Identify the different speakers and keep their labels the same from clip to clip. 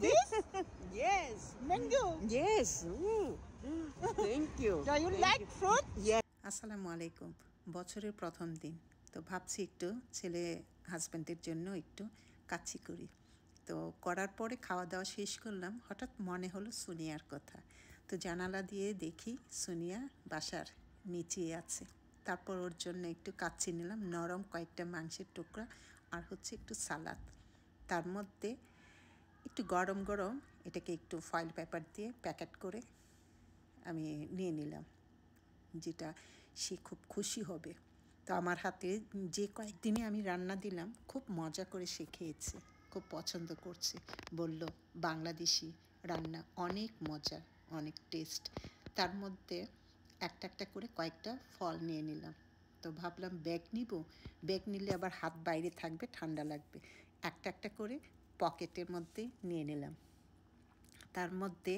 Speaker 1: this?
Speaker 2: Yes.
Speaker 1: Mango.
Speaker 2: Yes. Thank you.
Speaker 1: Do you like fruit?
Speaker 2: Yes.
Speaker 3: আসসালামু আলাইকুম। বছরের প্রথম দিন, তো ভাবছি একটু ছেলে হাজব্যান্ডের জন্য একটু কাচ্চি করি। তো করার পরে খাওয়া দাওয়া শেষ করলাম, হঠাৎ মনে হলো সোনিয়ার কথা। তো জানালা দিয়ে দেখি সোনিয়া বাসার নিচেই আছে। তারপর ওর জন্য একটু কাচ্চি নিলাম, নরম কয়েকটা মাংসের টুকরা আর হচ্ছে একটু সালাদ। তার মধ্যে একটু গরম গরম এটাকে একটু ফয়েল পেপার দিয়ে প্যাকেট করে আমি নিয়ে নিলাম, যেটা সে খুব খুশি হবে। তো আমার হাতে যে কয়েকদিনে আমি রান্না দিলাম খুব মজা করে সে খেয়েছে, খুব পছন্দ করছে, বলল বাংলাদেশি রান্না অনেক মজা, অনেক টেস্ট। তার মধ্যে একটা একটা করে কয়েকটা ফল নিয়ে নিলাম। তো ভাবলাম ব্যাগ নিব, ব্যাগ নিলে আবার হাত বাইরে থাকবে, ঠান্ডা লাগবে, একটা একটা করে পকেটের মধ্যে নিয়ে নিলাম। তার মধ্যে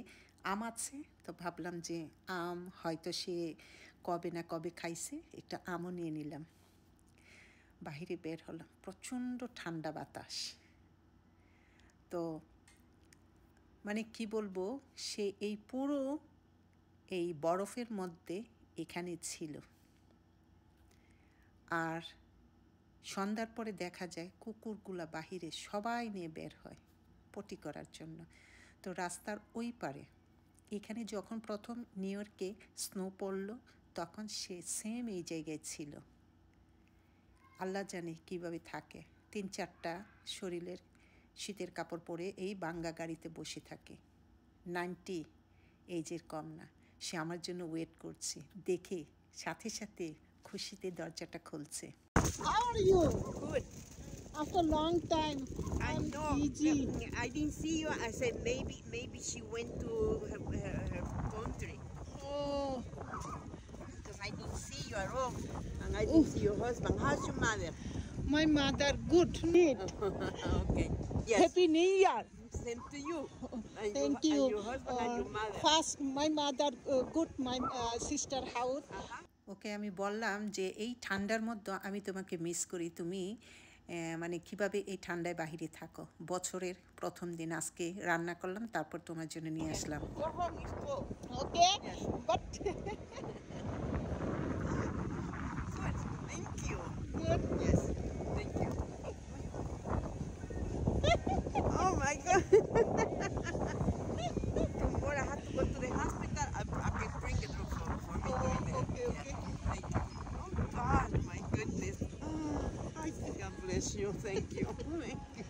Speaker 3: আম আছে, তো ভাবলাম যে আম হয়তো সে কবে না কবে খাইছে, একটা আমও নিয়ে নিলাম। বাহিরে বের হলাম, প্রচণ্ড ঠান্ডা বাতাস। তো মানে কি বলবো, সে এই পুরো এই বরফের মধ্যে এখানে ছিল। আর সন্ধ্যার পরে দেখা যায় কুকুরগুলা বাহিরে সবাই নিয়ে বের হয় পটি করার জন্য। তো রাস্তার ওই পারে এখানে যখন প্রথম নিউ ইয়র্কে স্নো পড়ল তখন সে সেম এই জায়গায় ছিল। আল্লাহ জানে কীভাবে থাকে, 3-4টা শরীরের শীতের কাপড় পরে এই বাঙ্গা গাড়িতে বসে থাকে। 90 এইজের কম না। সে আমার জন্য ওয়েট করছে, দেখে সাথে সাথে খুশিতে দরজাটা খুলছে।
Speaker 1: How are you?
Speaker 2: Good.
Speaker 1: After a long time,
Speaker 2: I
Speaker 1: I'm
Speaker 2: know.
Speaker 1: busy.
Speaker 2: I didn't see you. I said maybe she went to her country
Speaker 1: Oh,
Speaker 2: because I didn't see you at all, and I didn't see your husband. How's your mother?
Speaker 1: my mother, good. Need.
Speaker 2: Okay. Yes.
Speaker 1: Happy New Year.
Speaker 2: Same to you. And
Speaker 1: Thank you.
Speaker 2: And your husband and your mother.
Speaker 1: First, my mother, good. My sister house.
Speaker 3: ওকে আমি বললাম যে এই ঠান্ডার মধ্যে আমি তোমাকে miss করি, তুমি মানে কিভাবে এই ঠান্ডায় বাহিরে থাকো। বছরের প্রথম দিন আজকে রান্না করলাম, তারপর তোমার জন্য নিয়ে আসলাম।
Speaker 2: Go home. It's cold.
Speaker 1: Okay,
Speaker 2: Yes.
Speaker 1: but
Speaker 2: Good. Thank you.
Speaker 1: good.
Speaker 2: Yes. Thank you. Oh my God. Tomorrow I have to go to the hospital. I can bring it for me.
Speaker 1: Okay, okay.
Speaker 2: Thank you. Oh God, my goodness. God bless you. Thank you. Thank you.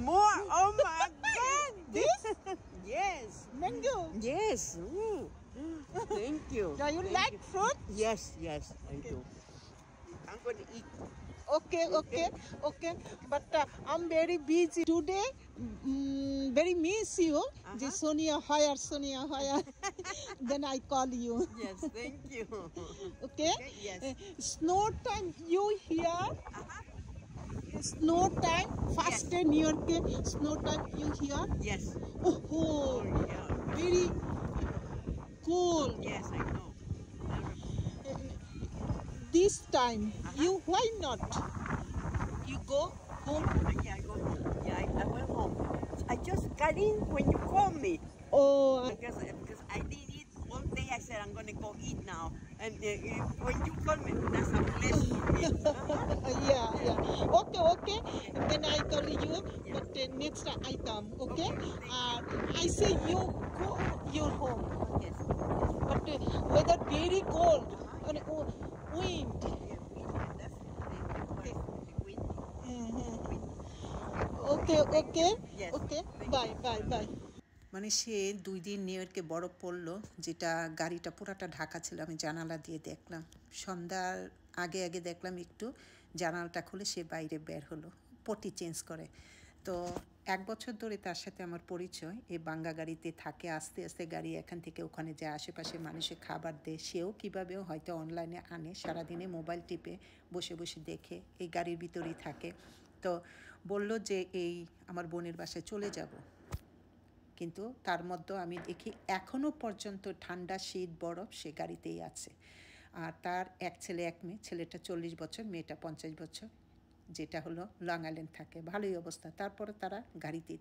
Speaker 2: More. Oh my God.
Speaker 1: This
Speaker 2: Yes.
Speaker 1: mango.
Speaker 2: Yes. Thank you.
Speaker 1: Do you
Speaker 2: Thank
Speaker 1: like
Speaker 2: you.
Speaker 1: fruit?
Speaker 2: Yes, yes, I do. I'm going to eat.
Speaker 1: Okay. But I'm very busy today. Very miss you. The Sonia hire. Then I call you.
Speaker 2: Yes, thank you.
Speaker 1: Okay.
Speaker 2: Yes.
Speaker 1: Snow time you here? Snow time. First
Speaker 2: Yes.
Speaker 1: day New York. Snow time you here?
Speaker 2: Yes.
Speaker 1: Oh,
Speaker 2: Yeah.
Speaker 1: very cool.
Speaker 2: Yes, I know.
Speaker 1: This time you why not? You go home.
Speaker 2: Yeah, I go home. Yeah, I went home. I just got in when you called me
Speaker 1: Oh.
Speaker 2: because I did eat all day. I said I'm going to go eat now, and when you called me, that's a blessing for me.
Speaker 1: Yeah. Okay. Then I call you, but next time I come. Okay. I say you go your home,
Speaker 2: Yes.
Speaker 1: but weather very cold and wind. Okay.
Speaker 2: Yes.
Speaker 1: Okay. Bye.
Speaker 3: মানে সে 2 দিন new ইয়র্কে বরফ পড়লো, যেটা গাড়িটা পুরাটা ঢাকা ছিল। আমি জানালা দিয়ে দেখলাম, সন্ধ্যার আগে দেখলাম একটু জানালাটা খুলে সে বাইরে বের হলো পটি চেঞ্জ করে। তো 1 বছর ধরে তার সাথে আমার পরিচয়। এই বাঙ্গা গাড়িতে থাকে, আস্তে আস্তে গাড়ি এখান থেকে ওখানে যায়, আশেপাশে মানুষের খাবার দেয়, সেও কীভাবেও হয়তো অনলাইনে আনে, সারাদিনে মোবাইল টিপে বসে দেখে, এই গাড়ির ভিতরেই থাকে। তো বলল যে এই আমার বোনের বাসায় চলে যাব, কিন্তু তার মধ্যেও আমি দেখি এখনও পর্যন্ত ঠান্ডা শীত বরফ সে গাড়িতেই আছে। আর তার এক ছেলে এক মেয়ে, ছেলেটা 40 বছর, মেয়েটা 50 বছর, যেটা হলো লং আইল্যান্ড থাকে। ভালোই অবস্থা, তারপরে তারা গাড়িতেই